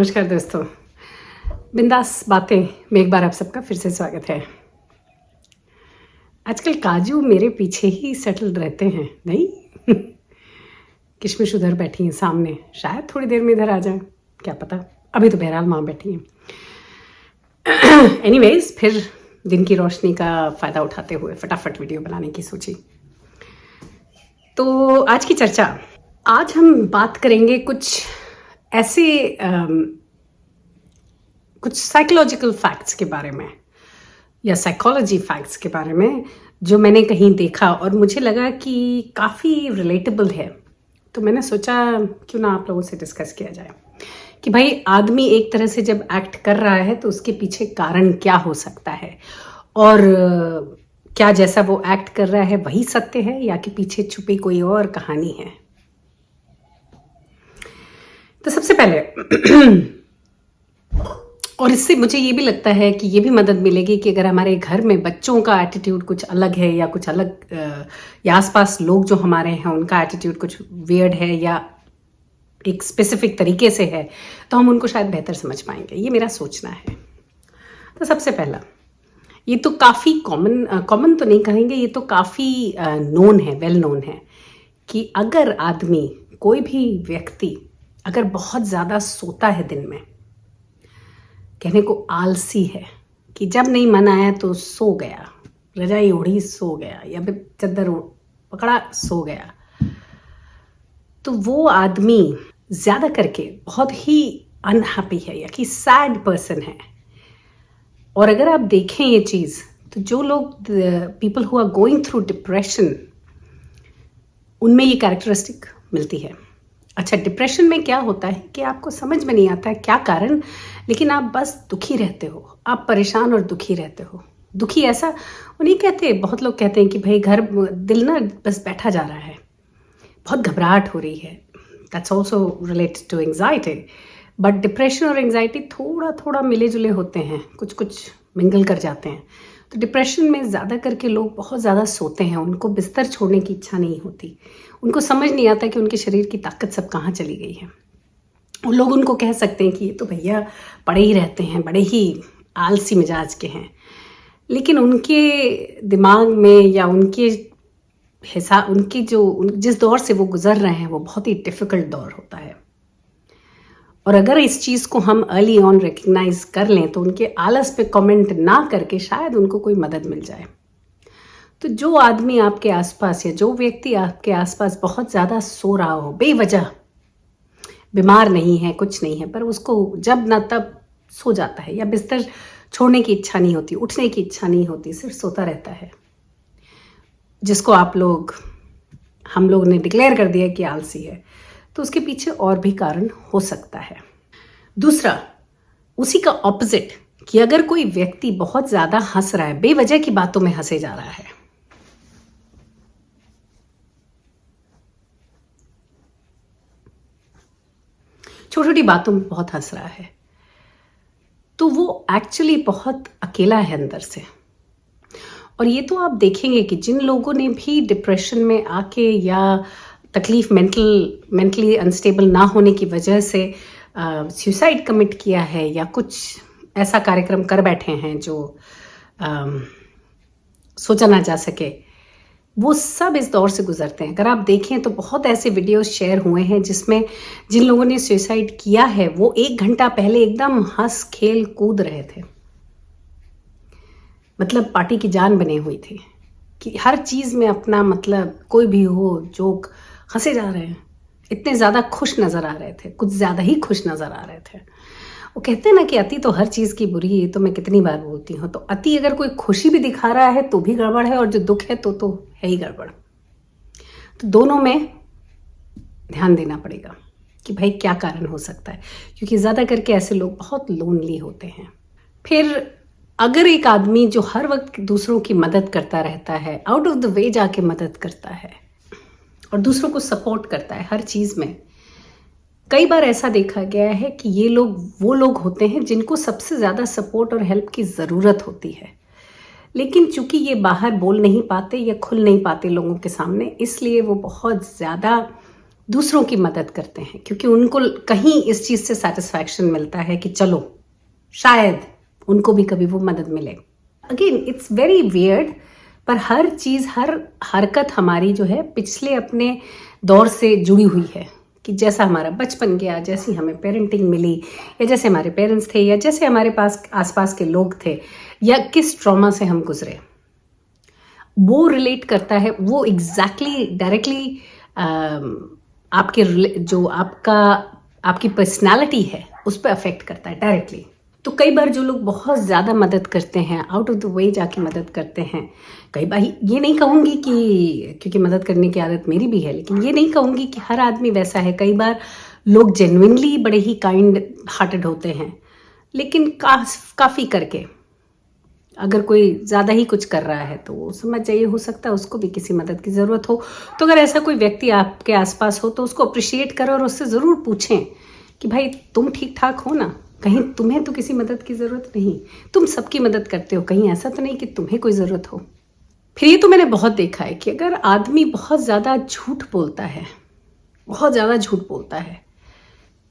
नमस्कार दोस्तों, बिंदास बातें में एक बार आप सबका फिर से स्वागत है। आजकल काजू मेरे पीछे ही सेटल रहते हैं, नहीं? किशमिश उधर बैठी हैं सामने, शायद थोड़ी देर में इधर आ जाएं, क्या पता। अभी तो बहरहाल माँ बैठी हैं। एनीवेज, फिर दिन की रोशनी का फ़ायदा उठाते हुए फटाफट वीडियो बनाने की सोची। तो आज की चर्चा, आज हम बात करेंगे कुछ ऐसे कुछ साइकोलॉजिकल फैक्ट्स के बारे में या साइकोलॉजी फैक्ट्स के बारे में जो मैंने कहीं देखा और मुझे लगा कि काफ़ी रिलेटेबल है। तो मैंने सोचा क्यों ना आप लोगों से डिस्कस किया जाए कि भाई आदमी एक तरह से जब एक्ट कर रहा है तो उसके पीछे कारण क्या हो सकता है, और क्या जैसा वो एक्ट कर रहा है वही सत्य है या कि पीछे छुपी कोई और कहानी है। तो सबसे पहले और इससे मुझे ये भी लगता है कि ये भी मदद मिलेगी कि अगर हमारे घर में बच्चों का एटीट्यूड कुछ अलग है या कुछ अलग या आसपास लोग जो हमारे हैं उनका एटीट्यूड कुछ वियर्ड है या एक स्पेसिफिक तरीके से है, तो हम उनको शायद बेहतर समझ पाएंगे। ये मेरा सोचना है। तो सबसे पहला, ये तो काफ़ी कॉमन तो नहीं कहेंगे, ये तो काफ़ी नोन है, वेल नोन है कि अगर आदमी, कोई भी व्यक्ति अगर बहुत ज़्यादा सोता है दिन में, कहने को आलसी है कि जब नहीं मन आया तो सो गया, रजाई ओढ़ी सो गया या फिर चद्दर पकड़ा सो गया, तो वो आदमी ज़्यादा करके बहुत ही अनहैप्पी है या कि सैड पर्सन है। और अगर आप देखें ये चीज़, तो जो लोग people who are going through depression, उनमें ये कैरेक्टरिस्टिक मिलती है। अच्छा, डिप्रेशन में क्या होता है कि आपको समझ में नहीं आता है क्या कारण, लेकिन आप बस दुखी रहते हो, आप परेशान और दुखी रहते हो। दुखी ऐसा वो नहीं कहते, बहुत लोग कहते हैं कि भाई दिल ना बस बैठा जा रहा है, बहुत घबराहट हो रही है। That's also related to anxiety, but depression और एंग्जाइटी थोड़ा थोड़ा मिले जुले होते हैं, कुछ कुछ मिंगल कर जाते हैं। तो डिप्रेशन में ज़्यादा करके लोग बहुत ज़्यादा सोते हैं, उनको बिस्तर छोड़ने की इच्छा नहीं होती, उनको समझ नहीं आता कि उनके शरीर की ताकत सब कहाँ चली गई है। और लोग उनको कह सकते हैं कि ये तो भैया पड़े ही रहते हैं, बड़े ही आलसी मिजाज के हैं, लेकिन उनके दिमाग में या उनके हिसाब, उनकी जिस दौर से वो गुजर रहे हैं वो बहुत ही डिफ़िकल्ट दौर होता है। और अगर इस चीज़ को हम अर्ली ऑन रिकग्नाइज कर लें तो उनके आलस पे कमेंट ना करके शायद उनको कोई मदद मिल जाए। तो जो आदमी आपके आसपास या जो व्यक्ति आपके आसपास बहुत ज़्यादा सो रहा हो, बेवजह, बीमार नहीं है, कुछ नहीं है, पर उसको जब ना तब सो जाता है या बिस्तर छोड़ने की इच्छा नहीं होती, उठने की इच्छा नहीं होती, सिर्फ सोता रहता है, जिसको हम लोग ने डिक्लेयर कर दिया कि आलसी है, तो उसके पीछे और भी कारण हो सकता है। दूसरा, उसी का ऑपोजिट, कि अगर कोई व्यक्ति बहुत ज़्यादा हंस रहा है, बेवजह की बातों में हंसे जा रहा है, छोटी छोटी बातों में बहुत हंस रहा है, तो वो एक्चुअली बहुत अकेला है अंदर से। और ये तो आप देखेंगे कि जिन लोगों ने भी डिप्रेशन में आके या तकलीफ मेंटली अनस्टेबल ना होने की वजह से सुसाइड कमिट किया है या कुछ ऐसा कार्यक्रम कर बैठे हैं जो सोचा ना जा सके, वो सब इस दौर से गुजरते हैं। अगर आप देखें तो बहुत ऐसे वीडियोस शेयर हुए हैं जिसमें जिन लोगों ने सुसाइड किया है वो 1 घंटा पहले एकदम हंस खेल कूद रहे थे, मतलब पार्टी की जान बने हुई थी कि हर चीज़ में अपना, मतलब कोई भी हो जोक, हंसे जा रहे हैं, इतने ज़्यादा खुश नज़र आ रहे थे, कुछ ज़्यादा ही खुश नज़र आ रहे थे। वो कहते हैं ना कि अति तो हर चीज़ की बुरी है, तो मैं कितनी बार बोलती हूँ। तो अति अगर कोई खुशी भी दिखा रहा है तो भी गड़बड़ है, और जो दुख है तो है ही गड़बड़। तो दोनों में ध्यान देना पड़ेगा कि भाई क्या कारण हो सकता है, क्योंकि ज़्यादा करके ऐसे लोग बहुत लोनली होते हैं। फिर अगर एक आदमी जो हर वक्त दूसरों की मदद करता रहता है, आउट ऑफ द वे जाके मदद करता है और दूसरों को सपोर्ट करता है हर चीज़ में, कई बार ऐसा देखा गया है कि ये लोग वो लोग होते हैं जिनको सबसे ज़्यादा सपोर्ट और हेल्प की ज़रूरत होती है, लेकिन चूंकि ये बाहर बोल नहीं पाते या खुल नहीं पाते लोगों के सामने, इसलिए वो बहुत ज़्यादा दूसरों की मदद करते हैं क्योंकि उनको कहीं इस चीज़ से सेटिस्फैक्शन मिलता है कि चलो शायद उनको भी कभी वो मदद मिले। अगेन इट्स वेरी वियर्ड, पर हर चीज़, हर हरकत हमारी जो है पिछले अपने दौर से जुड़ी हुई है कि जैसा हमारा बचपन गया, जैसी हमें पेरेंटिंग मिली, या जैसे हमारे पेरेंट्स थे, या जैसे हमारे पास आसपास के लोग थे, या किस ट्रॉमा से हम गुजरे, वो रिलेट करता है। वो एग्जैक्टली डायरेक्टली आपके जो आपकी पर्सनालिटी है उस पर अफेक्ट करता है डायरेक्टली। तो कई बार जो लोग बहुत ज़्यादा मदद करते हैं, आउट ऑफ द वे जाके मदद करते हैं, कई बार ये नहीं कहूँगी कि, क्योंकि मदद करने की आदत मेरी भी है, लेकिन ये नहीं कहूँगी कि हर आदमी वैसा है। कई बार लोग जेन्युइनली बड़े ही काइंड हार्टेड होते हैं, लेकिन काफ़ी करके अगर कोई ज़्यादा ही कुछ कर रहा है तो समझ जाइए हो सकता है उसको भी किसी मदद की ज़रूरत हो। तो अगर ऐसा कोई व्यक्ति आपके आसपास हो तो उसको अप्रिशिएट करो और उससे ज़रूर पूछें कि भाई तुम ठीक ठाक हो ना, कहीं तुम्हें तो किसी मदद की ज़रूरत नहीं, तुम सबकी मदद करते हो, कहीं ऐसा तो नहीं कि तुम्हें कोई ज़रूरत हो। फिर ये तो मैंने बहुत देखा है कि अगर आदमी बहुत ज़्यादा झूठ बोलता है, बहुत ज़्यादा झूठ बोलता है,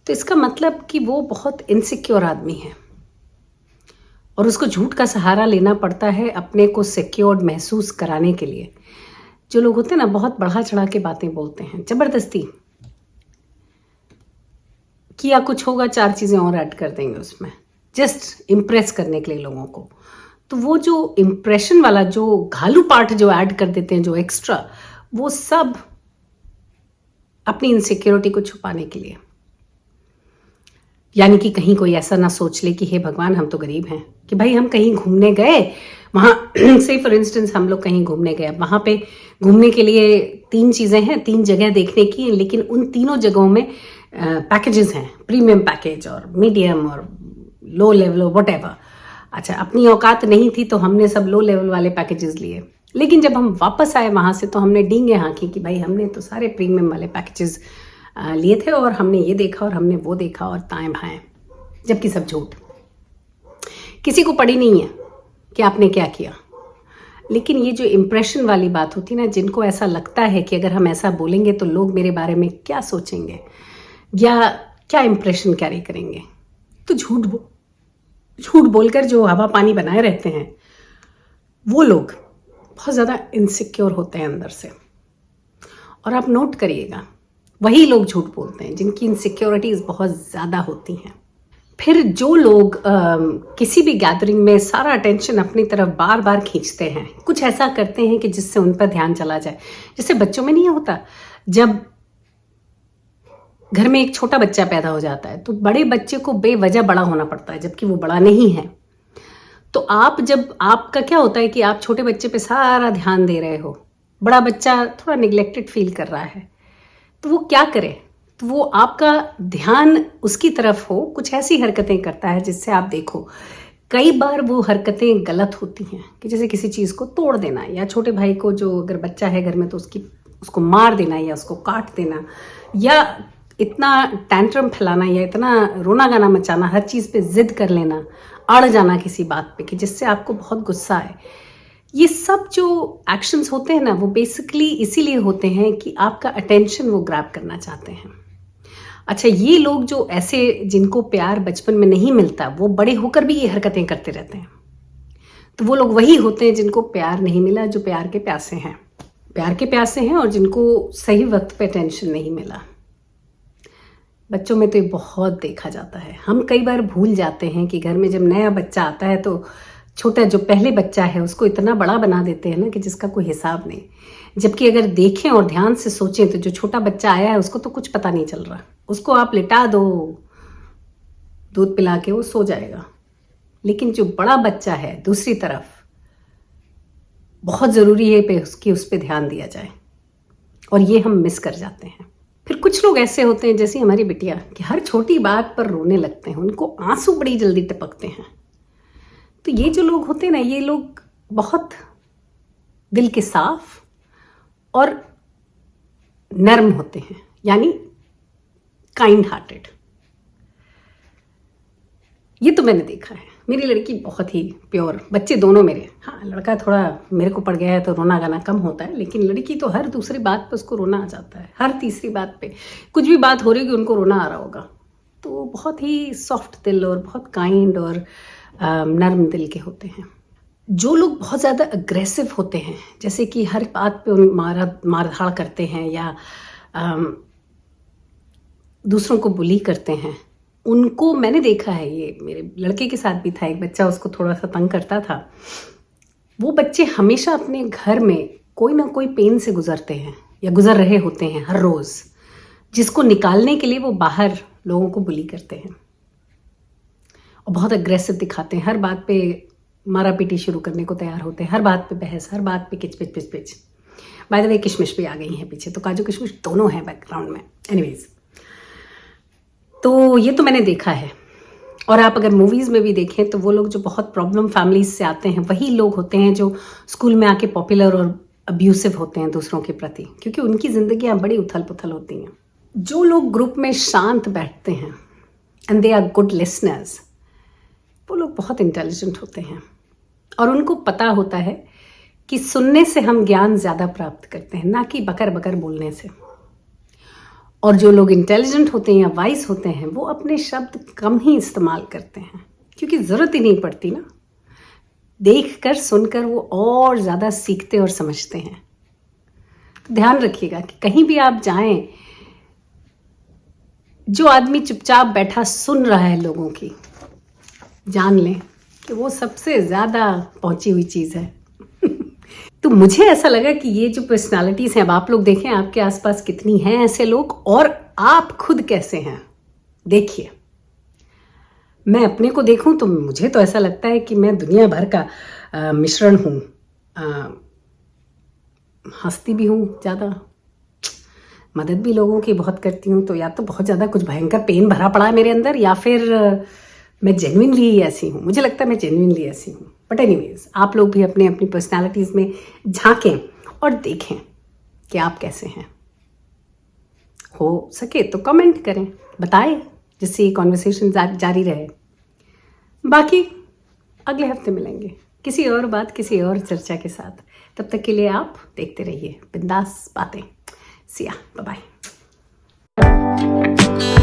तो इसका मतलब कि वो बहुत इनसिक्योर आदमी है और उसको झूठ का सहारा लेना पड़ता है अपने को सिक्योर्ड महसूस कराने के लिए। जो लोग होते हैं ना बहुत बढ़ा चढ़ा के बातें बोलते हैं, ज़बरदस्ती किया कुछ होगा, 4 चीज़ें और ऐड कर देंगे उसमें, जस्ट इम्प्रेस करने के लिए लोगों को। तो वो जो इम्प्रेशन वाला जो घालू पार्ट जो ऐड कर देते हैं, जो एक्स्ट्रा, वो सब अपनी इनसिक्योरिटी को छुपाने के लिए। यानी कि कहीं कोई ऐसा ना सोच ले कि हे भगवान हम तो गरीब हैं, कि भाई हम कहीं घूमने गए वहाँ से फॉर इंस्टेंस हम लोग कहीं घूमने गए, वहाँ पे घूमने के लिए 3 चीज़ें हैं, 3 जगह देखने की, लेकिन उन तीनों जगहों में पैकेजेस हैं, प्रीमियम पैकेज और मीडियम और लो लेवल और वट एवर। अच्छा, अपनी औकात नहीं थी तो हमने सब लो लेवल वाले पैकेजेस लिए, लेकिन जब हम वापस आए वहाँ से तो हमने डींगे हाँकी कि भाई हमने तो सारे प्रीमियम वाले पैकेजेस लिए थे और हमने ये देखा और हमने वो देखा और ताएं भाएं, जबकि सब झूठ। किसी को पड़ी नहीं है कि आपने क्या किया। लेकिन ये जो इम्प्रेशन वाली बात होती है ना, जिनको ऐसा लगता है कि अगर हम ऐसा बोलेंगे तो लोग मेरे बारे में क्या सोचेंगे या क्या इम्प्रेशन कैरी करेंगे, तो झूठ बोलकर जो हवा पानी बनाए रहते हैं वो लोग बहुत ज़्यादा इनसिक्योर होते हैं अंदर से। और आप नोट करिएगा, वही लोग झूठ बोलते हैं जिनकी इनसिक्योरिटीज़ बहुत ज़्यादा होती हैं। फिर जो लोग किसी भी गैदरिंग में सारा अटेंशन अपनी तरफ बार बार खींचते हैं, कुछ ऐसा करते हैं कि जिससे उन पर ध्यान चला जाए। जैसे बच्चों में नहीं होता, जब घर में एक छोटा बच्चा पैदा हो जाता है तो बड़े बच्चे को बेवजह बड़ा होना पड़ता है जबकि वो बड़ा नहीं है। तो जब आपका क्या होता है कि आप छोटे बच्चे पे सारा ध्यान दे रहे हो, बड़ा बच्चा थोड़ा निग्लेक्टेड फील कर रहा है, तो वो क्या करे, तो वो आपका ध्यान उसकी तरफ हो, कुछ ऐसी हरकतें करता है जिससे आप देखो। कई बार वो हरकतें गलत होती हैं कि जैसे किसी चीज़ को तोड़ देना, या छोटे भाई को, जो अगर बच्चा है घर में तो उसको मार देना या उसको काट देना, या इतना टैंट्रम फैलाना या इतना रोना गाना मचाना, हर चीज़ पे जिद कर लेना, अड़ जाना किसी बात पे कि जिससे आपको बहुत गुस्सा आए। ये सब जो एक्शंस होते हैं ना, वो बेसिकली इसीलिए होते हैं कि आपका अटेंशन वो ग्रैब करना चाहते हैं। अच्छा, ये लोग जो ऐसे जिनको प्यार बचपन में नहीं मिलता, वो बड़े होकर भी ये हरकतें करते रहते हैं। तो वो लोग वही होते हैं जिनको प्यार नहीं मिला, जो प्यार के प्यासे हैं और जिनको सही वक्त पे अटेंशन नहीं मिला। बच्चों में तो ये बहुत देखा जाता है। हम कई बार भूल जाते हैं कि घर में जब नया बच्चा आता है तो छोटा जो पहले बच्चा है उसको इतना बड़ा बना देते हैं ना कि जिसका कोई हिसाब नहीं। जबकि अगर देखें और ध्यान से सोचें तो जो छोटा बच्चा आया है उसको तो कुछ पता नहीं चल रहा, उसको आप लिटा दो, दूध पिला के वो सो जाएगा। लेकिन जो बड़ा बच्चा है दूसरी तरफ, बहुत ज़रूरी है कि उस पर ध्यान दिया जाए, और ये हम मिस कर जाते हैं। फिर कुछ लोग ऐसे होते हैं जैसे हमारी बिटिया, कि हर छोटी बात पर रोने लगते हैं, उनको आंसू बड़ी जल्दी टपकते हैं। तो ये जो लोग होते हैं ना, ये लोग बहुत दिल के साफ और नर्म होते हैं, यानी काइंड हार्टेड। ये तो मैंने देखा है। मेरी लड़की बहुत ही प्योर, बच्चे दोनों मेरे, हाँ लड़का थोड़ा मेरे को पड़ गया है तो रोना गाना कम होता है, लेकिन लड़की तो हर दूसरी बात पे उसको रोना आ जाता है, हर तीसरी बात पे कुछ भी बात हो रही होगी उनको रोना आ रहा होगा। तो बहुत ही सॉफ्ट दिल और बहुत काइंड और नर्म दिल के होते हैं। जो लोग बहुत ज़्यादा अग्रेसिव होते हैं, जैसे कि हर बात पे उन मारधाड़ करते हैं या दूसरों को बुली करते हैं, उनको मैंने देखा है, ये मेरे लड़के के साथ भी था, एक बच्चा उसको थोड़ा सा तंग करता था। वो बच्चे हमेशा अपने घर में कोई ना कोई पेन से गुजरते हैं या गुजर रहे होते हैं हर रोज़, जिसको निकालने के लिए वो बाहर लोगों को बुली करते हैं और बहुत अग्रेसिव दिखाते हैं, हर बात पे मारा पीटी शुरू करने को तैयार होते हैं, हर बात पे बहस, हर बात पे किच pitch pitch pitch. By the way किशमिश भी आ गई हैं पीछे, तो काजू किशमिश दोनों हैं बैकग्राउंड में। एनीवेज, तो ये तो मैंने देखा है। और आप अगर मूवीज़ में भी देखें तो वो लोग जो बहुत प्रॉब्लम फैमिलीज से आते हैं वही लोग होते हैं जो स्कूल में आके पॉपुलर और अब्यूसिव होते हैं दूसरों के प्रति, क्योंकि उनकी ज़िंदगियाँ बड़ी उथल पुथल होती हैं। जो लोग ग्रुप में शांत बैठते हैं and they are good listeners, वो लोग बहुत इंटेलिजेंट होते हैं और उनको पता होता है कि सुनने से हम ज्ञान ज़्यादा प्राप्त करते हैं, ना कि बकर बकर बोलने से। और जो लोग इंटेलिजेंट होते हैं या वाइज होते हैं वो अपने शब्द कम ही इस्तेमाल करते हैं, क्योंकि ज़रूरत ही नहीं पड़ती ना। देखकर सुनकर वो और ज़्यादा सीखते और समझते हैं। तो ध्यान रखिएगा कि कहीं भी आप जाएं, जो आदमी चुपचाप बैठा सुन रहा है लोगों की, जान लें कि वो सबसे ज़्यादा पहुंची हुई चीज़ है। तो मुझे ऐसा लगा कि ये जो पर्सनालिटीज़ हैं, अब आप लोग देखें आपके आसपास कितनी हैं ऐसे लोग और आप खुद कैसे हैं, देखिए। मैं अपने को देखूं तो मुझे तो ऐसा लगता है कि मैं दुनिया भर का मिश्रण हूँ। हंसती भी हूँ ज़्यादा, मदद भी लोगों की बहुत करती हूँ, तो या तो बहुत ज़्यादा कुछ भयंकर पेन भरा पड़ा है मेरे अंदर, या फिर मैं जेन्युइनली ऐसी हूँ। मुझे लगता है मैं जेन्युइनली ऐसी हूँ। बट एनीवेज, आप लोग भी अपने अपनी पर्सनालिटीज़ में झांकें और देखें कि आप कैसे हैं। हो सके तो कमेंट करें, बताएं, जिससे ये कॉन्वर्सेशन जारी रहे। बाकी अगले हफ्ते मिलेंगे किसी और बात, किसी और चर्चा के साथ। तब तक के लिए आप देखते रहिए बिंदास बातें। See ya, bye bye.